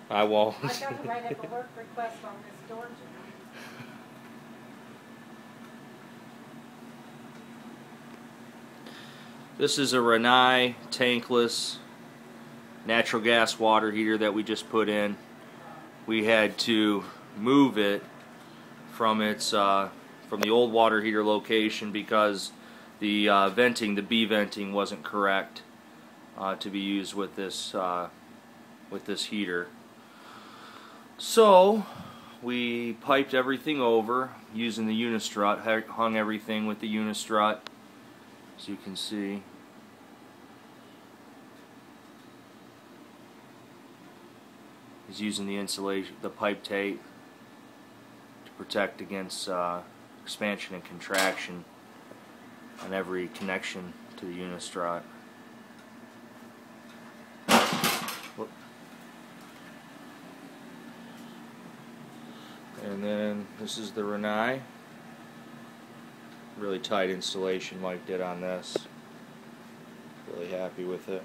I won't. I got to write up a work request on this door tonight. This is a Rinnai Tankless natural gas water heater that we just put in. We had to move it from its from the old water heater location because the the B venting wasn't correct to be used with this heater. So we piped everything over using the unistrut, hung everything with the unistrut, as you can see. He's using the insulation, the pipe tape, to protect against expansion and contraction on every connection to the unistrut. And then this is the Rinnai. Really tight installation Mike did on this. Really happy with it.